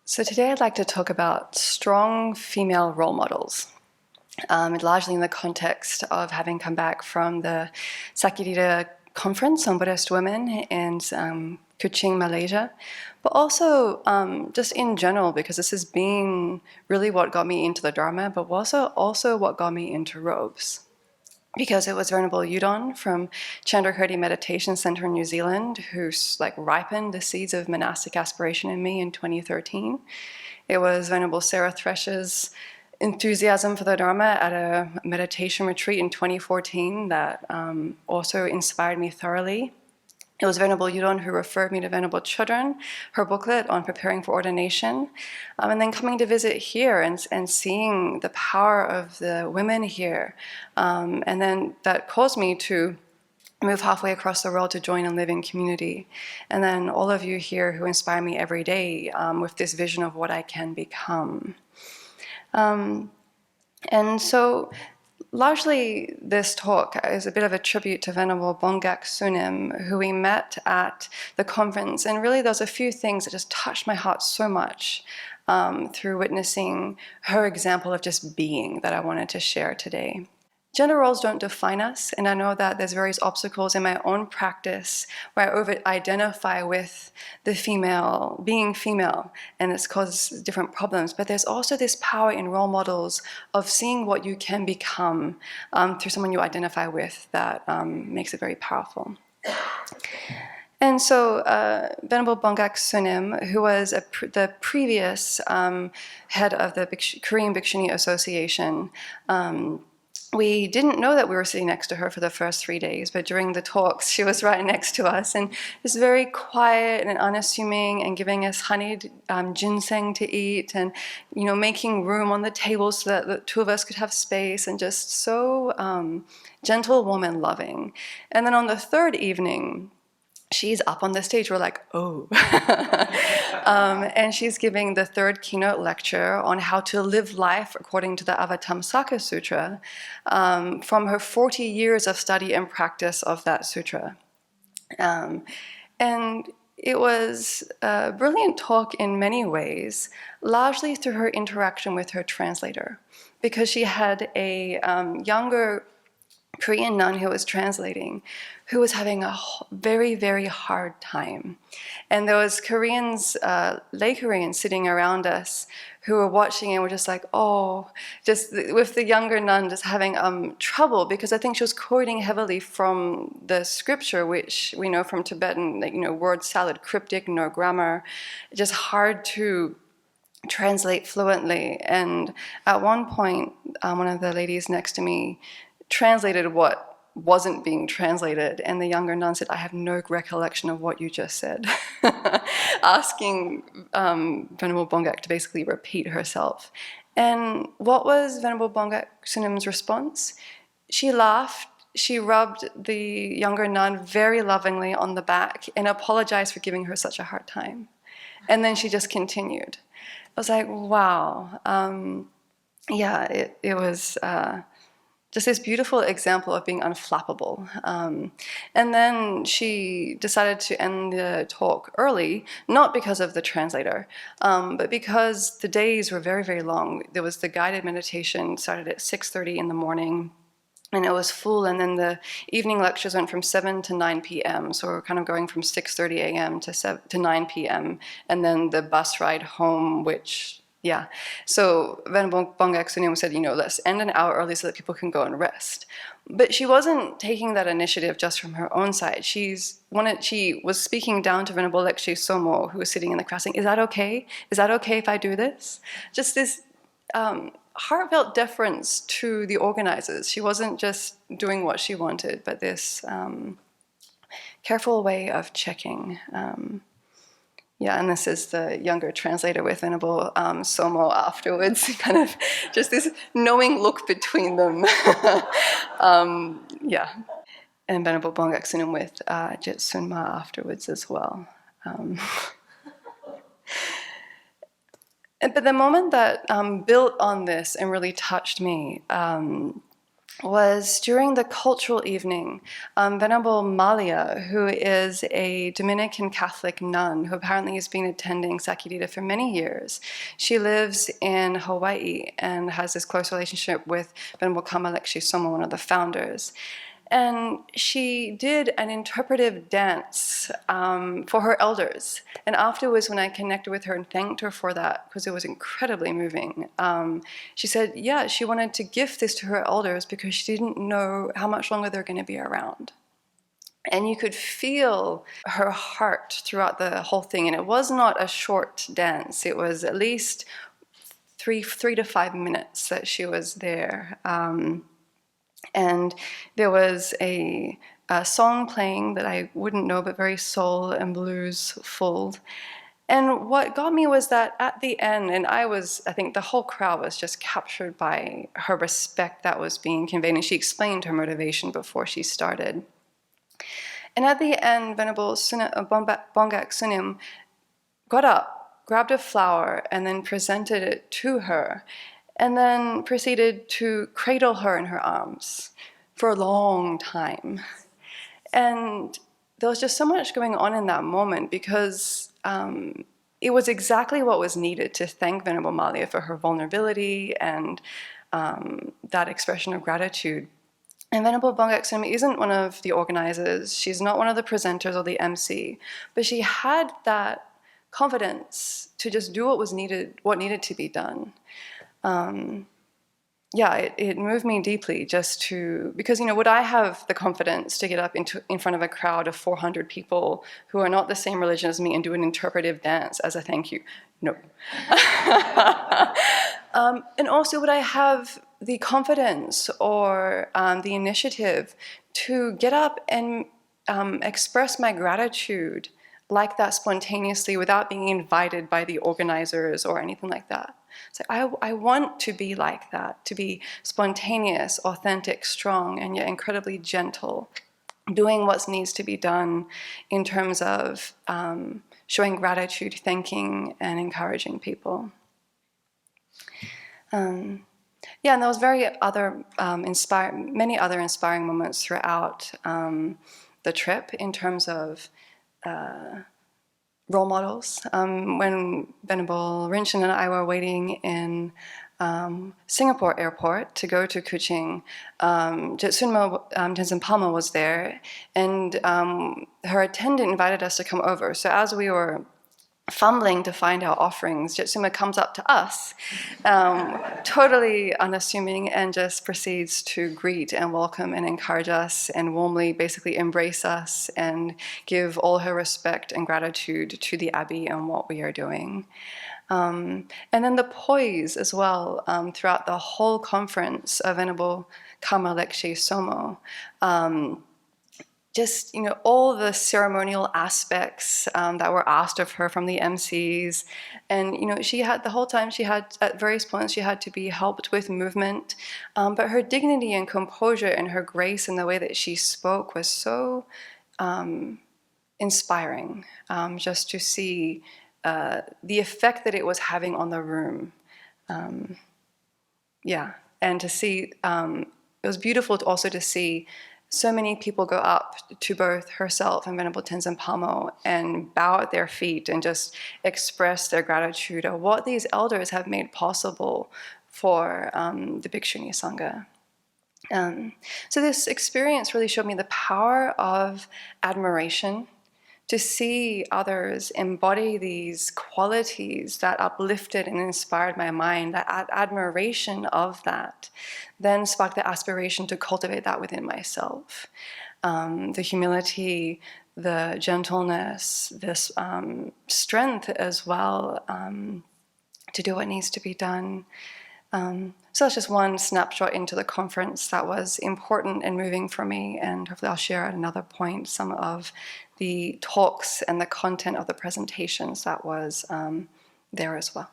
So today I'd like to talk about strong female role models, largely in the context of having come back from the Sakirita conference on Buddhist women in Kuching, Malaysia, but also just in general, because this has been really what got me into the Dharma, but also what got me into robes. Because it was Venerable Udon from Chandrakirti Meditation Center in New Zealand who ripened the seeds of monastic aspiration in me in 2013. It was Venerable Sarah Thresh's enthusiasm for the Dharma at a meditation retreat in 2014 that also inspired me thoroughly. It was Venerable Udon who referred me to Venerable Chodron, her booklet on preparing for ordination, and then coming to visit here and seeing the power of the women here. And then that caused me to move halfway across the world to join and live in community. And then all of you here who inspire me every day with this vision of what I can become. And so largely, this talk is a bit of a tribute to Venerable Bongak Sunim, who we met at the conference. And really, there's a few things that just touched my heart so much through witnessing her example of just being that I wanted to share today. Gender roles don't define us, and I know that there's various obstacles in my own practice where I over-identify with the female, being female, and it's caused different problems. But there's also this power in role models of seeing what you can become through someone you identify with that makes it very powerful. And so Venerable Bongak Sunim, who was the previous head of the Korean Bhikshuni Association, we didn't know that we were sitting next to her for the first 3 days, but during the talks, she was right next to us and just very quiet and unassuming and giving us honeyed ginseng to eat and, making room on the table so that the two of us could have space and just so gentle, warm, and loving. And then on the third evening, she's up on the stage. We're like, oh. And she's giving the third keynote lecture on how to live life according to the Avatamsaka Sutra from her 40 years of study and practice of that sutra. And it was a brilliant talk in many ways, largely through her interaction with her translator, because she had a younger Korean nun who was translating, who was having a very, very hard time. And there was Koreans, lay Koreans sitting around us who were watching and were just like, oh, just with the younger nun just having trouble, because I think she was quoting heavily from the scripture, which we know from Tibetan, word salad, cryptic, no grammar, just hard to translate fluently. And at one point, one of the ladies next to me translated what wasn't being translated, and the younger nun said, I have no recollection of what you just said, asking Venerable Bongak to basically repeat herself. And what was Venerable Bongak Sunim's response? She laughed, she rubbed the younger nun very lovingly on the back and apologized for giving her such a hard time. And then she just continued. I was like, wow. It was just this beautiful example of being unflappable. And then she decided to end the talk early, not because of the translator, but because the days were very, very long. There was the guided meditation, started at 6:30 in the morning, and it was full, and then the evening lectures went from 7 to 9 p.m., so we're kind of going from 6:30 a.m. to 9 p.m., and then the bus ride home, which... Yeah, so Venerable Bongak Sunim said, let's end an hour early so that people can go and rest. But she wasn't taking that initiative just from her own side. She was speaking down to Venerable Lekshe Somo, who was sitting in the crowd, saying, is that okay? Is that okay if I do this? Just this heartfelt deference to the organizers. She wasn't just doing what she wanted, but this careful way of checking. And this is the younger translator with Venerable Somo afterwards, kind of just this knowing look between them. And Venerable Bongak Sunim with Jet Sunma afterwards as well. But the moment that built on this and really touched me was during the cultural evening. Venerable Malia, who is a Dominican Catholic nun who apparently has been attending Sakirita for many years, she lives in Hawaii and has this close relationship with Venerable Kamalekshi Somo, one of the founders. And she did an interpretive dance for her elders. And afterwards, when I connected with her and thanked her for that, because it was incredibly moving, she said, yeah, she wanted to gift this to her elders because she didn't know how much longer they're going to be around. And you could feel her heart throughout the whole thing. And it was not a short dance. It was at least three to 5 minutes that she was there. And there was a song playing that I wouldn't know, but very soul and blues full. And what got me was that at the end, and I think the whole crowd was just captured by her respect that was being conveyed, and she explained her motivation before she started. And at the end, Venerable Bongak Sunim got up, grabbed a flower, and then presented it to her, and then proceeded to cradle her in her arms for a long time. And there was just so much going on in that moment because it was exactly what was needed to thank Venerable Malia for her vulnerability and that expression of gratitude. And Venerable Bongak Sunim isn't one of the organizers, she's not one of the presenters or the MC, but she had that confidence to just do what needed to be done. It moved me deeply because, would I have the confidence to get up in front of a crowd of 400 people who are not the same religion as me and do an interpretive dance as a thank you? No. And also, would I have the confidence or the initiative to get up and express my gratitude like that spontaneously without being invited by the organizers or anything like that? So I want to be like that, to be spontaneous, authentic, strong, and yet incredibly gentle, doing what needs to be done in terms of showing gratitude, thanking, and encouraging people. And there was many other inspiring moments throughout the trip in terms of role models. When Venerable Rinchen and I were waiting in Singapore airport to go to Kuching, Jetsunmo Tenzin Palmo was there, and her attendant invited us to come over. So as we were fumbling to find our offerings, Jetsuma comes up to us, totally unassuming, and just proceeds to greet and welcome and encourage us and warmly basically embrace us and give all her respect and gratitude to the Abbey and what we are doing. And then the poise as well throughout the whole conference of Venerable Karma Lekshe Somo. All the ceremonial aspects that were asked of her from the MCs. And, she had, the whole time at various points, she had to be helped with movement. But her dignity and composure and her grace and the way that she spoke was so inspiring, just to see the effect that it was having on the room. And to see, it was beautiful also to see so many people go up to both herself and Venerable Tenzin Palmo and bow at their feet and just express their gratitude of what these elders have made possible for the Bhikshuni Sangha. So this experience really showed me the power of admiration, to see others embody these qualities that uplifted and inspired my mind. That admiration of that then sparked the aspiration to cultivate that within myself. The humility, the gentleness, this strength as well to do what needs to be done. So that's just one snapshot into the conference that was important and moving for me, and hopefully I'll share at another point some of the talks and the content of the presentations that was there as well.